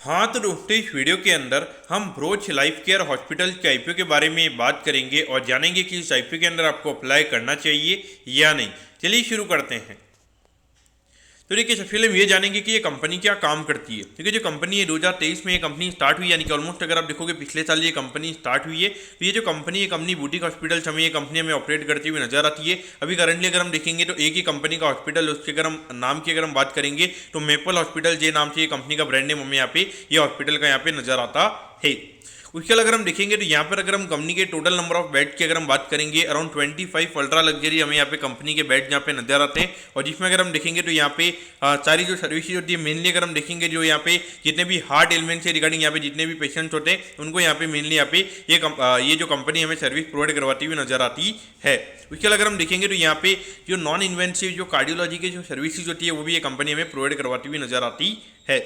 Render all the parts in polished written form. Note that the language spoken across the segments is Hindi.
हाँ तो दोस्तों, इस वीडियो के अंदर हम ब्रोच लाइफ केयर हॉस्पिटल के आईपीओ के बारे में बात करेंगे और जानेंगे कि इस आईपीओ के अंदर आपको अप्लाई करना चाहिए या नहीं। चलिए शुरू करते हैं। तो देखिए, सबसे पहले हम ये जानेंगे कि ये कंपनी क्या काम करती है। देखिए, जो कंपनी है 2023 में ये कंपनी स्टार्ट हुई, यानी कि ऑलमोस्ट अगर आप देखोगे पिछले साल ये कंपनी स्टार्ट हुई है। तो ये जो कंपनी है, कंपनी बुटीक हॉस्पिटल्स हमें ये कंपनी हमें ऑपरेट करती हुई नजर आती है। अभी करंटली अगर हम देखेंगे तो एक ही कंपनी का हॉस्पिटल, उसके अगर हम नाम की अगर हम बात करेंगे तो मेपल हॉस्पिटल जे नाम से ये कंपनी का ब्रांड नेम हमें यहाँ पे ये हॉस्पिटल का यहाँ पे नजर आता है। उसके अलावा अगर हम देखेंगे तो यहाँ पर अगर हम कंपनी के टोटल नंबर ऑफ बेड की अगर हम बात करेंगे, अराउंड 25 अल्ट्रा लग्जरी हमें यहाँ पे कंपनी के बेड यहाँ पे नजर आते हैं। और जिसमें अगर हम देखेंगे तो यहाँ पे सारी जो सर्विसेज होती है, मेनली अगर हम देखेंगे जो यहाँ पे जितने भी हार्ट एलिमेंट से रिगार्डिंग यहाँ पे जितने भी पेशेंट्स होते हैं उनको यहाँ पे मेनली यहाँ पे ये जो कंपनी हमें सर्विस प्रोवाइड करवाती हुई नजर आती है। उसके अलावा अगर हम देखेंगे तो यहाँ पे जो नॉन इन्वेंसिव जो कार्डियोलॉजी की जो सर्विसेज होती है वो भी ये कंपनी हमें प्रोवाइड करवाती हुई नजर आती है।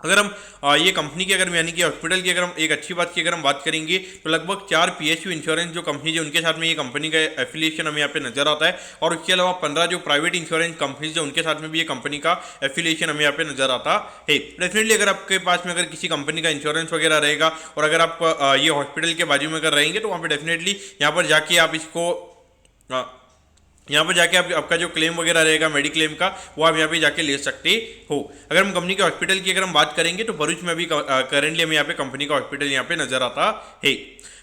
अगर हम ये कंपनी की अगर यानी कि हॉस्पिटल की अगर हम एक अच्छी बात की अगर हम बात करेंगे तो लगभग 4 पीएसयू इंश्योरेंस जो कंपनी है उनके साथ में ये कंपनी का एफिलिएशन हमें यहाँ पे नजर आता है। और उसके अलावा 15 जो प्राइवेट इंश्योरेंस कंपनीज है उनके साथ में भी ये कंपनी का एफिलिएशन हमें यहाँ पे नजर आता है। डेफिनेटली अगर आपके पास में अगर किसी कंपनी का इंश्योरेंस वगैरह रहेगा और अगर आप ये हॉस्पिटल के बाजू में अगर रहेंगे तो वहाँ पर डेफिनेटली यहाँ पर जाके आप इसको यहाँ पर जाके आप आपका जो क्लेम वगैरह रहेगा मेडिक्लेम का वो आप यहाँ पे जाके ले सकते हो। अगर हम कंपनी के हॉस्पिटल की अगर हम बात करेंगे तो भरूच में अभी करेंटली हमें यहाँ पे कंपनी का हॉस्पिटल यहाँ पे नजर आता है।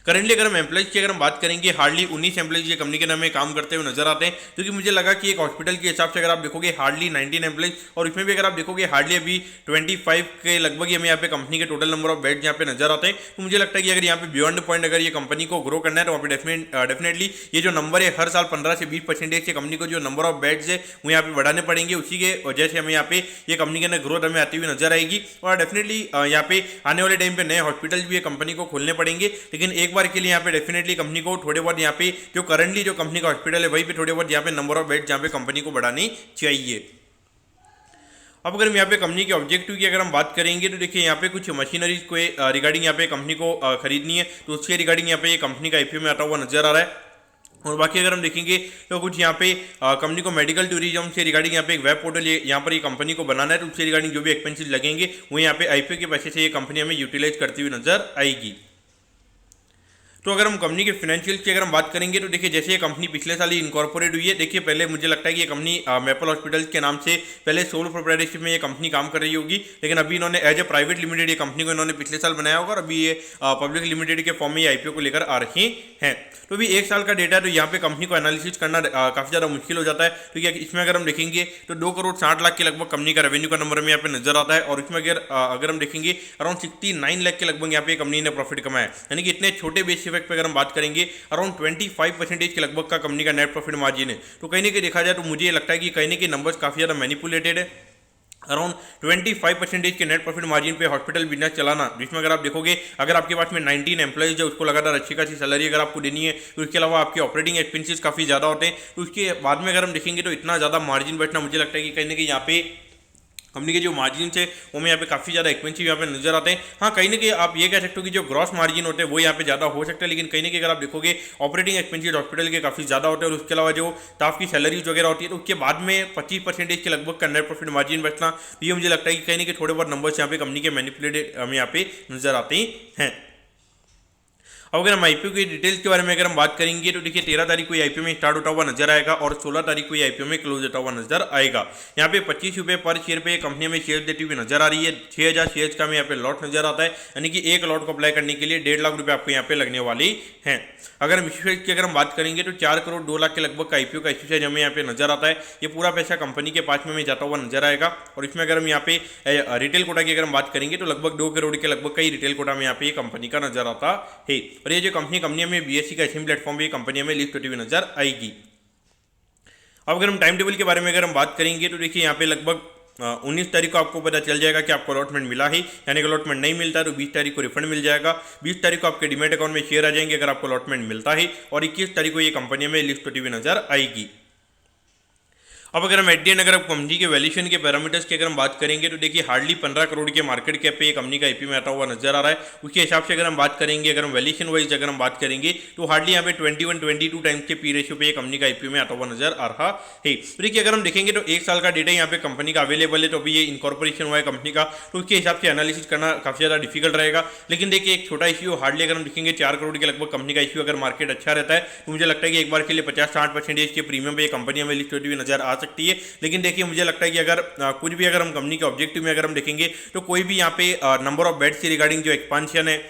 करंटली अगर हम एम्प्लॉइज की अगर हम बात करेंगे, हार्डली 19 एम्प्लॉइज ये कंपनी के नाम में काम करते हुए नजर आते हैं। क्योंकि मुझे लगा कि एक हॉस्पिटल के हिसाब से अगर आप देखोगे हार्डली 19 एम्प्लॉइज, और इसमें भी अगर आप देखोगे हार्डली अभी 25 के लगभग हमें यहाँ पे कंपनी के टोटल नंबर ऑफ बेड्स यहाँ पे नजर आते हैं। तो मुझे लगता है कि अगर यहाँ पे बियॉन्ड पॉइंट अगर ये कंपनी को ग्रो करना है तो वहाँ पे डेफिनेटली ये जो नंबर है हर साल 15 से 20% से कंपनी को जो नंबर ऑफ बेड्स है वो यहाँ पे बढ़ाने पड़ेंगे। उसी के वजह से हमें यहाँ पे ये कंपनी के अंदर ग्रोथ हमें आती हुई नजर आएगी। और डेफिनेटली यहाँ पे आने वाले टाइम पे नए हॉस्पिटल भी ये कंपनी को खोलने पड़ेंगे। लेकिन एक बार के लिए यहाँ पे डेफिनेटली कंपनी को थोड़े बहुत यहाँ पे जो करंटली जो कंपनी का हॉस्पिटल है वहीं पे थोड़े बहुत यहाँ पे नंबर ऑफ बेड जहाँ पे कंपनी को बढ़ानी चाहिए। अब अगर हम यहाँ पे कंपनी के ऑब्जेक्टिव की अगर हम बात करेंगे तो देखिए, यहाँ पे कुछ मशीनरीज को रिगार्डिंग यहाँ पे कंपनी को खरीदनी है, तो उसके रिगार्डिंग यहाँ पे ये कंपनी का आईपीओ में आता हुआ नजर आ रहा है। और बाकी अगर हम देखेंगे तो कुछ यहाँ पे कंपनी को मेडिकल टूरिज्म से रिगार्डिंग यहाँ पे एक वेब पोर्टल यहाँ पर ये कंपनी को बनाना है, तो उससे रिगार्डिंग जो भी एक्सपेंसेस लगेंगे वो यहाँ पे आईपीओ के पैसे से ये कंपनी हमें यूटिलाइज करती हुई नजर आएगी। तो अगर हम कंपनी के फाइनेंशियल की अगर हम बात करेंगे तो देखिए, जैसे ये कंपनी पिछले साल ही इनकॉर्पोरेट हुई है। देखिए, पहले मुझे लगता है कि ये कंपनी मेपल हॉस्पिटल के नाम से पहले सोल प्रोप्राइटरशिप में ये कंपनी काम कर रही होगी, लेकिन अभी इन्होंने एज ए प्राइवेट लिमिटेड ये कंपनी को इन्होंने पिछले साल बनाया होगा और अभी ये पब्लिक लिमिटेड के फॉर्म में ये आईपीओ को लेकर आ रहे हैं। तो अभी एक साल का डेटा है, तो यहाँ पे कंपनी को एनालिसिस करना काफ़ी ज़्यादा मुश्किल हो जाता है। तो क्या इसमें अगर हम देखेंगे तो 2,60,00,000 के लगभग कंपनी का रेवेन्यू का नंबर हमें यहाँ पे नजर आता है। और इसमें अगर हम देखेंगे अराउंड 69 लाख के लगभग यहाँ पे कंपनी ने प्रॉफिट कमाया है। यानी कि इतने छोटे बेस इफेक्ट पे अगर हम बात करेंगे अराउंड 25% के लगभग का कंपनी का नेट प्रॉफिट मार्जिन है। तो कहीं ना कहीं देखा जाए तो मुझे लगता है कि कहीं ना कहीं नंबर्स काफ़ी ज़्यादा मैनिपुलेटेड है। अराउंड 25% के नेट प्रॉफिट मार्जिन पे हॉस्पिटल बिजनेस चलाना, जिसमें अगर आप देखोगे अगर आपके पास में 19 एम्प्लॉइज है, उसको लगातार अच्छी खासी सैलरी अगर आपको देनी है, तो उसके अलावा आपके ऑपरेटिंग एक्सपेंसेस काफ़ी ज़्यादा होते हैं, तो उसके बाद में अगर हम देखेंगे तो इतना ज़्यादा मार्जिन बैठना, मुझे लगता है कि कहीं ना कहीं यहाँ पे कंपनी के जो मार्जिन है वो में यहाँ पे काफ़ी ज़्यादा एक्सपेंसिव यहाँ पे नजर आते हैं। हाँ, कहीं ना कहीं आप ये कह सकते हो कि जो ग्रॉस मार्जिन होते हैं वो यहाँ पे ज़्यादा हो सकता है, लेकिन कहीं ना कहीं अगर आप देखोगे ऑपरेटिंग एक्सपेंसिव हॉस्पिटल के काफ़ी ज़्यादा होते हैं। और उसके अलावा जो स्टाफ की सैलरीज वगैरह होती है तो उसके बाद में 25% के लगभग का नेट प्रॉफिट मार्जिन बचना, तो ये मुझे लगता है कि कहीं ना कहीं थोड़े बहुत नंबर्स यहाँ पे कंपनी के मैनिपुलेटेड हमें यहाँ पे नजर आते हैं। अब अगर हम आईपीओ की डिटेल्स के बारे में अगर हम बात करेंगे तो देखिए, 13 तारीख को आईपीओ में स्टार्ट होता हुआ नजर आएगा और 16 तारीख को आईपीओ में क्लोज होता हुआ नजर आएगा। यहाँ पे 25 रुपये पर शेयर पे कंपनी में शेयर देती हुई नजर आ रही है। 6,000 शेयर्स का में यहाँ पे लॉट नजर आता है, यानी कि एक लॉट को अप्लाई करने के लिए 1.5 लाख रुपये आपको यहाँ पे लगने वाली हैं। अगर हम इश्यू की अगर हम बात करेंगे तो 4 करोड़ 2 लाख के लगभग का आईपीओ का इश्यू साइज हमें यहाँ पे नजर आता है। ये पूरा पैसा कंपनी के पास में जाता हुआ नजर आएगा। और इसमें अगर हम यहाँ पे रिटेल कोटा की अगर हम बात करेंगे तो लगभग 2 करोड़ के लगभग का ही रिटेल कोटा में यहाँ पे कंपनी का नजर आता है। और ये जो कंपनी में बीएससी का एसएम प्लेटफॉर्म भी कंपनी में लिस्ट होती हुई नजर आएगी। अब अगर हम टाइम टेबल के बारे में अगर हम बात करेंगे तो देखिए, यहाँ पे लगभग 19 तारीख को आपको पता चल जाएगा कि आपको अलॉटमेंट मिला है, यानी कि अलॉटमेंट नहीं मिलता है तो 20 तारीख को रिफंड मिल जाएगा। 20 तारीख को आपके डीमैट अकाउंट में शेयर आ जाएंगे अगर आपको अलॉटमेंट मिलता है। और 21 तारीख को ये कंपनी में लिस्ट होती हुई नजर आएगी। अब अगर हम एट दी एंड अगर आप कंपनी के वैल्यूएशन के पैरामीटर्स की अगर हम बात करेंगे तो देखिए हार्डली 15 करोड़ के मार्केट कैप पे ये कंपनी का आईपीओ में आता हुआ नजर आ रहा है। उसके हिसाब से अगर हम बात करेंगे, अगर हम वैल्यूएशन वाइज अगर हम बात करेंगे तो हार्डली यहाँ पे 21-22 टाइम्स के पी रेशियो पे ये कंपनी का आईपीओ में आता हुआ नजर आ रहा है। तो देखिए अगर हम देखेंगे तो एक साल का डेटा यहाँ पे कंपनी का अवेलेबल है, तो अभी ये इनकॉर्पोरेशन हुआ है कंपनी का, तो उसके हिसाब से एनालिसिस करना काफी ज्यादा डिफिकल्ट रहेगा। लेकिन देखिए एक छोटा इश्यू हार्डली अगर हम देखेंगे 4 करोड़ के लगभग कंपनी का इश्यू अगर मार्केट अच्छा रहता है तो मुझे लगता है कि एक बार के लिए 50-60% के प्रीमियम पे कंपनी हमें लिस्ट होती हुई नजर आ सकती है। लेकिन देखिए मुझे लगता है कि अगर कुछ भी अगर हम कंपनी के ऑब्जेक्टिव में अगर हम देखेंगे तो कोई भी यहाँ पे नंबर ऑफ बेड्स के रिगार्डिंग जो एक्सपांशन है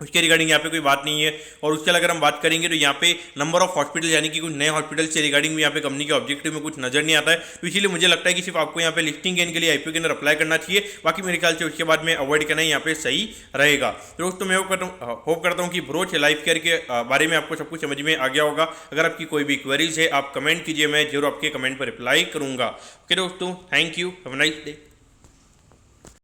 उसके रिगार्डिंग यहाँ पे कोई बात नहीं है। और उसके अगर हम बात करेंगे तो यहाँ पे नंबर ऑफ हॉस्पिटल यानी कि कुछ नए हॉस्पिटल से रिगार्डिंग भी यहाँ पे कंपनी के ऑब्जेक्टिव में कुछ नजर नहीं आता है। तो इसीलिए मुझे लगता है कि सिर्फ आपको यहाँ पे लिस्टिंग गेन के लिए आईपीओ के अंदर अप्लाई करना चाहिए, बाकी मेरे ख्याल से उसके बाद में अवॉइड करना ही यहाँ पे सही रहेगा। तो दोस्तों मैं होप करता हूँ कि ब्रोच लाइफ केयर के बारे में आपको सब कुछ समझ में आ गया होगा। अगर आपकी कोई भी क्वेरीज है आप कमेंट कीजिए, मैं जरूर आपके कमेंट पर रिप्लाई करूंगा। ओके दोस्तों, thank you, have a nice day.